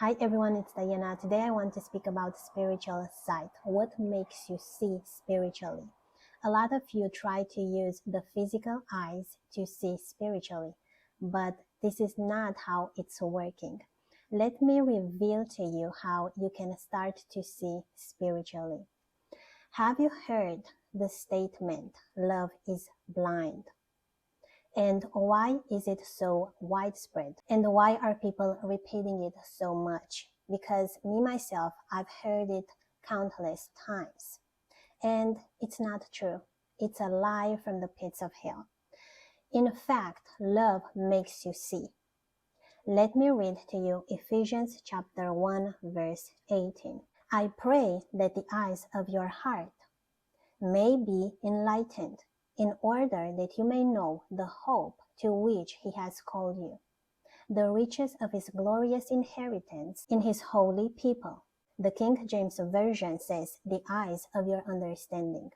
Hi everyone, it's Diana. Today I want to speak about spiritual sight. What makes you see spiritually? A lot of you try to use the physical eyes to see spiritually, but this is not how it's working. Let me reveal to you how you can start to see spiritually. Have you heard the statement, love is blind? And why is it so widespread? And why are people repeating it so much? Because me, myself, I've heard it countless times. And it's not true. It's a lie from the pits of hell. In fact, love makes you see. Let me read to you Ephesians chapter 1, verse 18. I pray that the eyes of your heart may be enlightened, in order that you may know the hope to which he has called you, the riches of his glorious inheritance in his holy people. The King James Version says, the eyes of your understanding.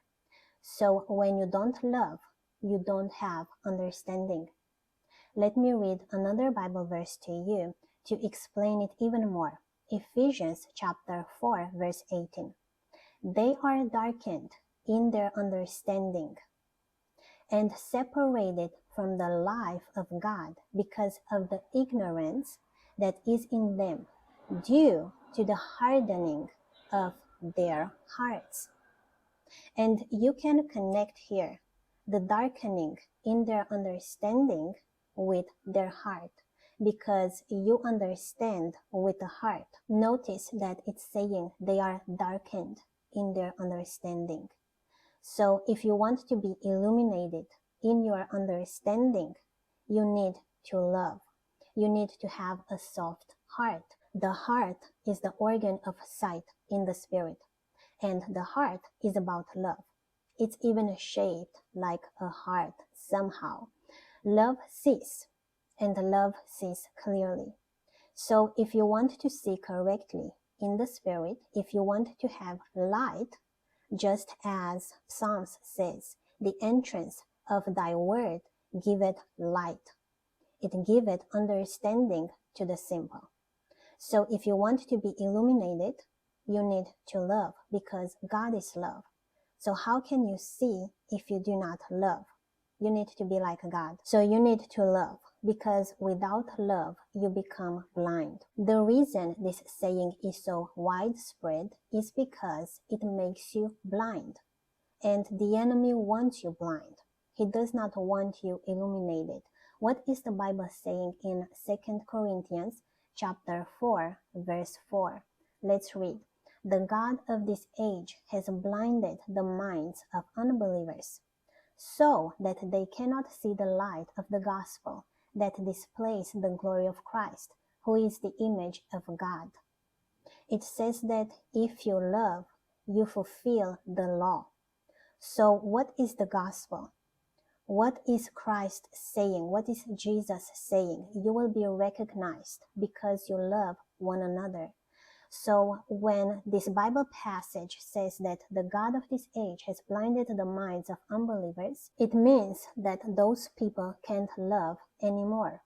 So when you don't love, you don't have understanding. Let me read another Bible verse to you to explain it even more. Ephesians chapter 4, verse 18. They are darkened in their understanding and separated from the life of God because of the ignorance that is in them due to the hardening of their hearts. And you can connect here the darkening in their understanding with their heart, because you understand with the heart. Notice that it's saying they are darkened in their understanding. So if you want to be illuminated in your understanding, you need to love. You need to have a soft heart. The heart is the organ of sight in the spirit, and the heart is about love. It's even shaped like a heart somehow. Love sees, and love sees clearly. So if you want to see correctly in the spirit, if you want to have light, just as Psalms says, the entrance of thy word giveth light. It giveth understanding to the simple. So if you want to be illuminated, you need to love, because God is love. So how can you see if you do not love? You need to be like God. So you need to love, because without love, you become blind. The reason this saying is so widespread is because it makes you blind. And the enemy wants you blind. He does not want you illuminated. What is the Bible saying in 2 Corinthians chapter 4, verse 4? Let's read. The God of this age has blinded the minds of unbelievers, so that they cannot see the light of the gospel that displays the glory of Christ, who is the image of God. It says that if you love, you fulfill the law. So what is the gospel? What is Christ saying? What is Jesus saying? You will be recognized because you love one another. So when this Bible passage says that the God of this age has blinded the minds of unbelievers, it means that those people can't love anymore.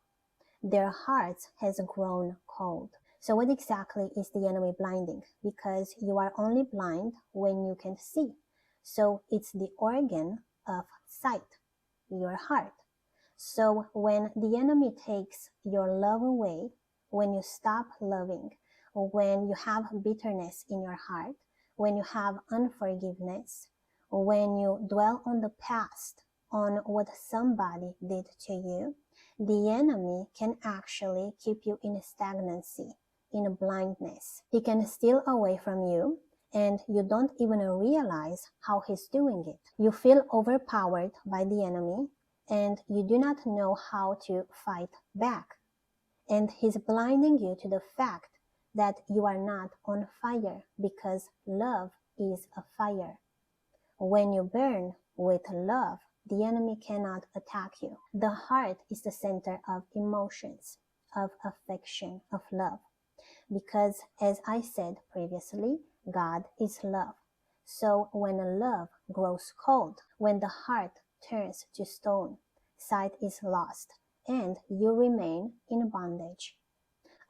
Their hearts has grown cold. So what exactly is the enemy blinding? Because you are only blind when you can see. So it's the organ of sight, your heart. So when the enemy takes your love away, when you stop loving, when you have bitterness in your heart, when you have unforgiveness, when you dwell on the past, on what somebody did to you, the enemy can actually keep you in stagnancy, in blindness. He can steal away from you, and you don't even realize how he's doing it. You feel overpowered by the enemy, and you do not know how to fight back. And he's blinding you to the fact that you are not on fire, because love is a fire. When you burn with love, the enemy cannot attack you. The heart is the center of emotions, of affection, of love. Because as I said previously, God is love. So when love grows cold, when the heart turns to stone, sight is lost, and you remain in bondage.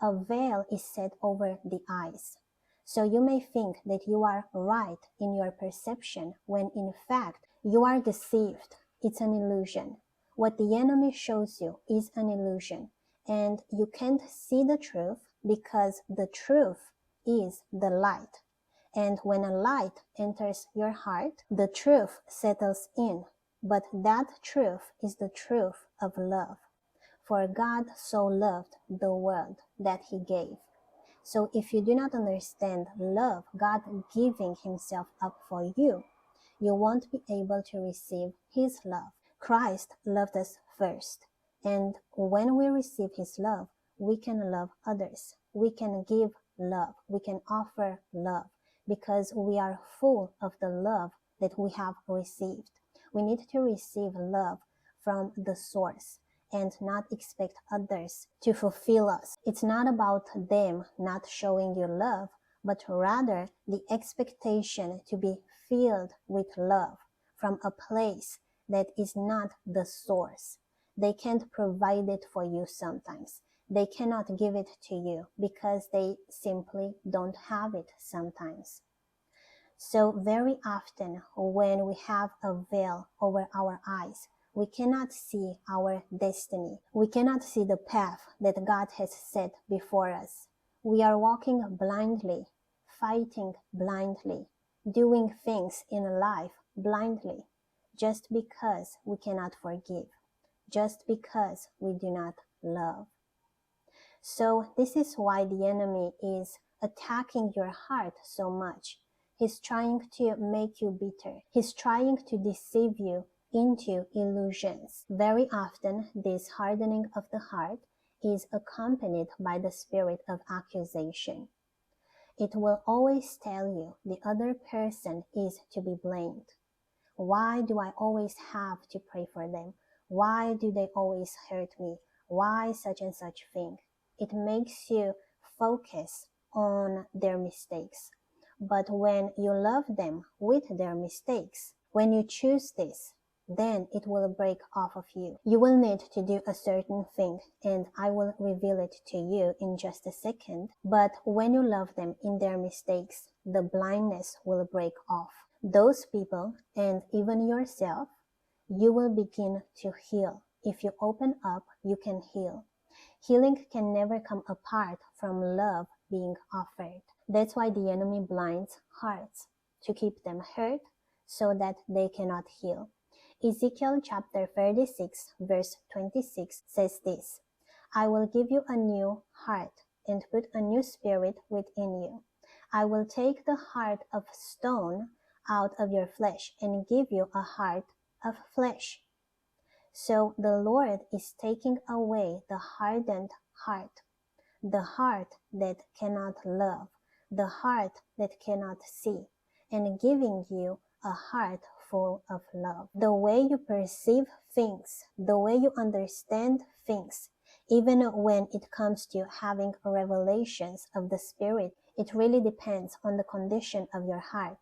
a veil is set over the eyes. So you may think that you are right in your perception when in fact you are deceived. It's an illusion. What the enemy shows you is an illusion, and you can't see the truth because the truth is the light. And when a light enters your heart, the truth settles in. But that truth is the truth of love. For God so loved the world that he gave. So if you do not understand love, God giving himself up for you, you won't be able to receive his love. Christ loved us first. And when we receive his love, we can love others. We can give love. We can offer love because we are full of the love that we have received. We need to receive love from the source and not expect others to fulfill us. It's not about them not showing you love, but rather the expectation to be filled with love from a place that is not the source. They can't provide it for you sometimes. They cannot give it to you because they simply don't have it sometimes. So very often when we have a veil over our eyes, we cannot see our destiny. We cannot see the path that God has set before us. We are walking blindly, fighting blindly, doing things in life blindly, just because we cannot forgive, just because we do not love. So this is why the enemy is attacking your heart so much. He's trying to make you bitter. He's trying to deceive you into illusions. Very often, this hardening of the heart is accompanied by the spirit of accusation. It will always tell you the other person is to be blamed. Why do I always have to pray for them? Why do they always hurt me? Why such and such thing? It makes you focus on their mistakes. But when you love them with their mistakes, when you choose this, then it will break off of you. You will need to do a certain thing, and I will reveal it to you in just a second. But when you love them in their mistakes, the blindness will break off. Those people, and even yourself, you will begin to heal. If you open up, you can heal. Healing can never come apart from love being offered. That's why the enemy blinds hearts, to keep them hurt so that they cannot heal. Ezekiel chapter 36 verse 26 says this, I will give you a new heart and put a new spirit within you. I will take the heart of stone out of your flesh and give you a heart of flesh. So the Lord is taking away the hardened heart, the heart that cannot love, the heart that cannot see, and giving you a heart full of love. The way you perceive things, the way you understand things, even when it comes to having revelations of the Spirit, it really depends on the condition of your heart.